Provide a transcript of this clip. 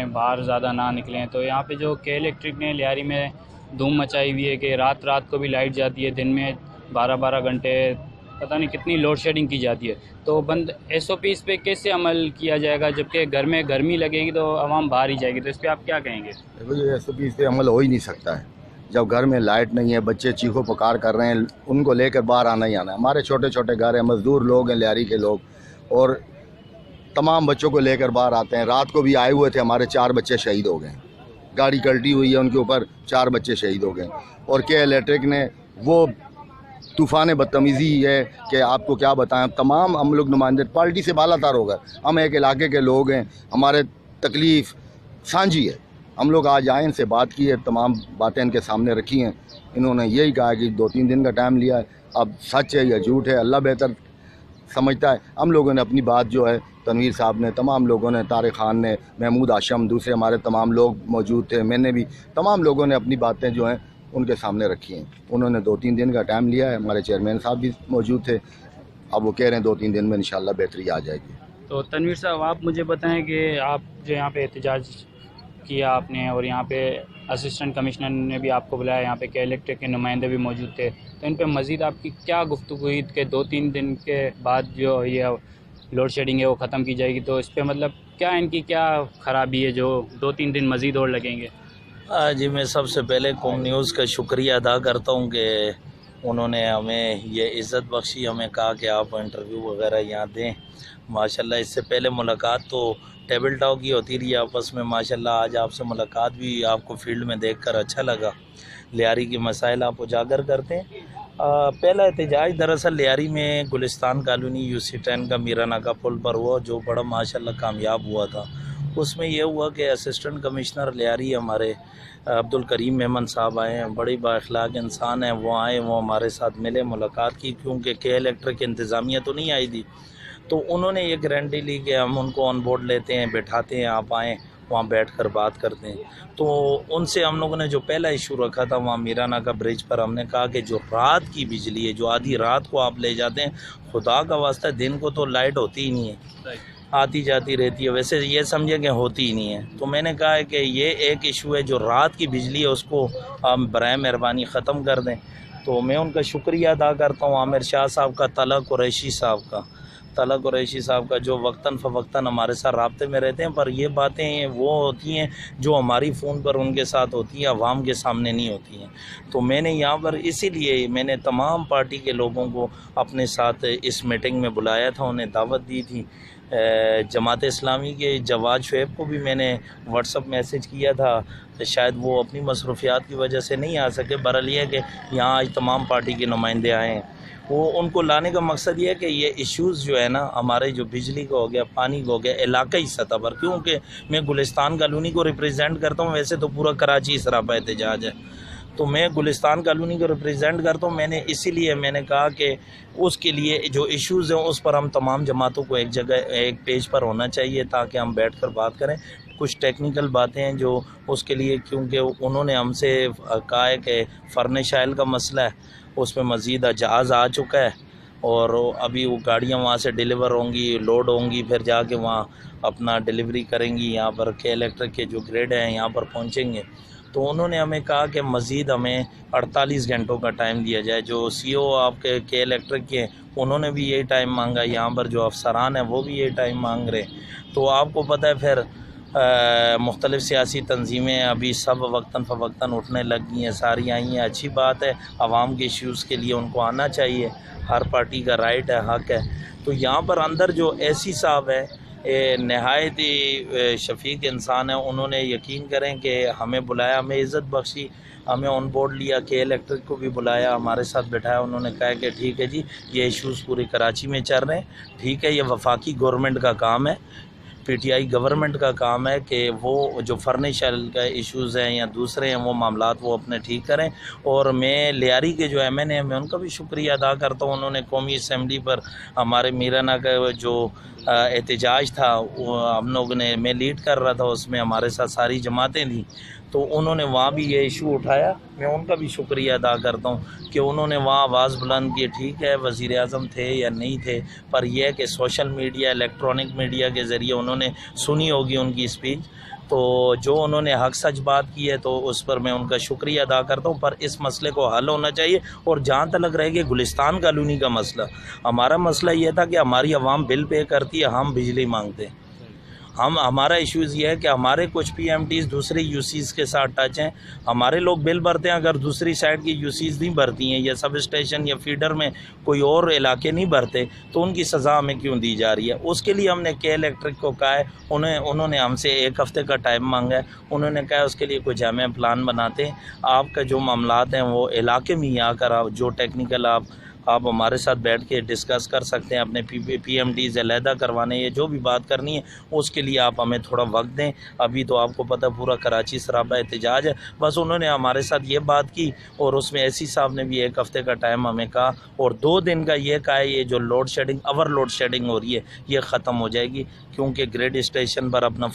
रहें, बाहर ज़्यादा ना निकलें। तो यहाँ पे जो के इलेक्ट्रिक ने लियारी में धूम मचाई हुई है कि रात रात को भी लाइट जाती है, दिन में 12-12 घंटे पता नहीं कितनी लोड शेडिंग की जाती है। तो बंद एसओपी इस पे कैसे अमल किया जाएगा, जबकि घर में गर्मी लगेगी तो आवाम बाहर ही जाएगी। तो इस पर आप क्या कहेंगे? देखो, ये एसओपी इस पे अमल हो ही नहीं सकता है। जब घर में लाइट नहीं है, बच्चे चीखो पुकार कर रहे हैं, उनको लेकर बाहर आना ही आना है। हमारे छोटे छोटे घर हैं, मज़दूर लोग हैं, लियारी के लोग, और तमाम बच्चों को लेकर बाहर आते हैं। रात को भी आए हुए थे, हमारे 4 बच्चे शहीद हो गए। गाड़ी कल्टी हुई है, उनके ऊपर 4 बच्चे शहीद हो गए। और के इलेक्ट्रिक ने वो तूफ़ान बदतमीज़ी है कि आपको क्या बताएं। तमाम हम लोग नुमाइंदे पार्टी से बालातर हो गए, हम एक इलाके के लोग हैं, हमारे तकलीफ़ साझी है। हम लोग आज आए, इनसे बात की है, तमाम बातें इनके सामने रखी हैं। इन्होंने यही कहा कि 2-3 दिन का टाइम लिया है, अब सच है या झूठ है अल्लाह बेहतर समझता है। हम लोगों ने अपनी बात जो है, तनवीर साहब ने, तमाम लोगों ने, तारिक खान ने, महमूद आशम, दूसरे हमारे तमाम लोग मौजूद थे, मैंने भी, तमाम लोगों ने अपनी बातें जो हैं उनके सामने रखी हैं। उन्होंने 2-3 दिन का टाइम लिया है। हमारे चेयरमैन साहब भी मौजूद थे। अब वो कह रहे हैं 2-3 दिन में इंशाल्लाह बेहतरी आ जाएगी। तो तनवीर साहब, आप मुझे बताएं कि आप जो यहाँ पे एहतजाज किया आपने, और यहाँ पे असिस्टेंट कमिश्नर ने भी आपको बुलाया, यहाँ पे के इलेक्ट्रिक के नुमाइंदे भी मौजूद थे, तो इन पे मज़ीद आपकी क्या गुफ्तगू हुई कि 2-3 दिन के बाद जो ये लोड शेडिंग है वो ख़त्म की जाएगी? तो इस पे मतलब क्या इनकी क्या ख़राबी है जो 2-3 दिन मज़ीद और लगेंगे? जी, मैं सबसे पहले कॉम न्यूज़ का शुक्रिया अदा करता हूँ कि उन्होंने हमें ये इज़्ज़त बख्शी, हमें कहा कि आप इंटरव्यू वगैरह यहाँ दें। माशाल्लाह, इससे पहले मुलाकात तो टेबल टॉक ही होती रही आपस में। माशाल्लाह, आज आपसे मुलाकात भी आपको फील्ड में देखकर अच्छा लगा। लियारी के मसाइल आप उजागर करते हैं। पहला एहतजाज दरअसल लियारी में गुलिस्तान कॉलोनी UC10 का मीराना का पुल पर हुआ, जो बड़ा माशाल्लाह कामयाब हुआ था। उसमें यह हुआ कि असिस्टेंट कमिश्नर लियारी हमारे अब्दुल करीम मेमन साहब आए हैं, बड़ी बाअखलाक इंसान हैं। वो आए, वो हमारे साथ मिले, मुलाकात की, क्योंकि के इलेक्ट्रिक इंतज़ामिया तो नहीं आई थी। तो उन्होंने ये गारंटी ली कि हम उनको ऑन बोर्ड लेते हैं, बैठाते हैं, आप आएँ, वहाँ बैठकर बात करते हैं। तो उनसे हम लोगों ने जो पहला इशू रखा था वहाँ मीराना का ब्रिज पर, हमने कहा कि जो रात की बिजली है, जो आधी रात को आप ले जाते हैं, खुदा का वास्ता, दिन को तो लाइट होती ही नहीं है, आती जाती रहती है, वैसे ये समझे कि होती ही नहीं है। तो मैंने कहा है कि ये एक इशू है, जो रात की बिजली है उसको हम बराए मेहरबानी ख़त्म कर दें। तो मैं उनका शुक्रिया अदा करता हूँ, आमिर शाह साहब का, तला कुरैशी साहब का, तला कुरैशी साहब का, जो वक्तन फ़वक्तन हमारे साथ राब्ते में रहते हैं। पर ये बातें वो होती हैं जो हमारी फ़ोन पर उनके साथ होती हैं, अवाम के सामने नहीं होती हैं। तो मैंने यहाँ पर इसीलिए मैंने तमाम पार्टी के लोगों को अपने साथ इस मीटिंग में बुलाया था, उन्हें दावत दी थी। जमात इस्लामी के जवाद शुएब को भी मैंने व्हाट्सअप मैसेज किया था, शायद वो अपनी मसरूफियात की वजह से नहीं आ सके। बहरहाल ये है कि यहाँ आज तमाम पार्टी के नुमाइंदे आए हैं। वो उनको लाने का मकसद ये है कि ये इश्यूज़ जो है ना, हमारे जो बिजली का हो गया, पानी का हो गया, इलाकाई सतह पर, क्योंकि मैं गुलिस्तान कॉलोनी को रिप्रेजेंट करता हूँ, वैसे तो पूरा कराची इस राह पर एहतजाज है, तो मैं गुलिस्तान कॉलोनी को रिप्रेजेंट करता हूँ। मैंने इसीलिए मैंने कहा कि उसके लिए जो इश्यूज़ हैं उस पर हम तमाम जमातों को एक जगह, एक पेज पर होना चाहिए, ताकि हम बैठ कर बात करें। कुछ टेक्निकल बातें हैं जो उसके लिए, क्योंकि उन्होंने हमसे कहा है कि फर्निश आयल का मसला है, उसमें मज़ीद जहाज़ आ चुका है, और अभी वो गाड़ियाँ वहाँ से डिलीवर होंगी, लोड होंगी, फिर जाके वहाँ अपना डिलीवरी करेंगी, यहाँ पर के इलेक्ट्रिक के जो ग्रेड हैं यहाँ पर पहुँचेंगे। तो उन्होंने हमें कहा कि मज़ीद हमें 48 घंटों का टाइम दिया जाए। जो CEO आपके के इलेक्ट्रिक के, उन्होंने भी यही टाइम मांगा, यहाँ पर जो अफसरान हैं वो भी यही टाइम मांग रहे। तो आपको पता है, फिर मुख्तलिफ़ सियासी तंजीमें अभी सब वक्तन फ़वक्तन उठने लग गई हैं, सारी आई हैं। अच्छी बात है, आवाम के इश्यूज़ के लिए उनको आना चाहिए, हर पार्टी का राइट है, हक़ है। तो यहाँ पर अंदर जो ऐसी साहब है, नहायत ही शफीक इंसान है, उन्होंने यकीन करें कि हमें बुलाया, हमें इज़्ज़त बख्शी, हमें ऑन बोर्ड लिया, के इलेक्ट्रिक को भी बुलाया, हमारे साथ बैठाया। उन्होंने कहा कि ठीक है जी, ये इश्यूज़ पूरी कराची में चल रहे हैं, ठीक है, ये वफाकी गवर्नमेंट का काम है, PTI गवर्नमेंट का काम है कि वो जो फर्निश का इश्यूज़ हैं या दूसरे हैं, वो मामलात वो अपने ठीक करें। और मैं लियारी के जो MNA हैं, मैं उनका भी शुक्रिया अदा करता हूँ। उन्होंने कौमी असम्बली पर हमारे मीराना का जो एहतजाज था, वो हम लोगों ने, मैं लीड कर रहा था, उसमें हमारे साथ सारी जमातें थी, तो उन्होंने वहाँ भी ये इशू उठाया। मैं उनका भी शुक्रिया अदा करता हूँ कि उन्होंने वहाँ आवाज़ बुलंद की। ठीक है, वज़ीर आज़म थे या नहीं थे, पर यह है कि सोशल मीडिया, इलेक्ट्रॉनिक मीडिया के ज़रिए उन्होंने सुनी होगी उनकी स्पीच, तो जो उन्होंने हक सच बात की है तो उस पर मैं उनका शुक्रिया अदा करता हूँ। पर इस मसले को हल होना चाहिए। और जहाँ तक रह गया गुलिस्तान कॉलोनी का मसला, हमारा मसला ये था कि हमारी आवाम बिल पे करती है, हम बिजली मांगते हैं। हमारा इश्यूज़ ये है कि हमारे कुछ PMTs दूसरे यूसीज़ के साथ टच हैं। हमारे लोग बिल भरते हैं, अगर दूसरी साइड की यूसीज़ नहीं भरती हैं या सब स्टेशन या फीडर में कोई और इलाके नहीं भरते तो उनकी सज़ा हमें क्यों दी जा रही है। उसके लिए हमने के इलेक्ट्रिक को कहा है, उन्होंने हमसे 1 हफ़्ते का टाइम मांगा है। उन्होंने कहा उसके लिए कोई जामिया प्लान बनाते हैं, आपका जो मामलात हैं वो इलाके में ही आकर आप जो टेक्निकल आप हमारे साथ बैठ के डिस्कस कर सकते हैं। अपने PMTs अलहदा करवाने या जो भी बात करनी है उसके लिए आप हमें थोड़ा वक्त दें। अभी तो आपको पता पूरा कराची सरापा एहतजाज है। बस उन्होंने हमारे साथ ये बात की और उसमें एसी साहब ने भी 1 हफ़्ते का टाइम हमें कहा और 2 दिन का ये कहा है, ये जो लोड शेडिंग हो रही है ये ख़त्म हो जाएगी, क्योंकि ग्रिड स्टेशन पर अपना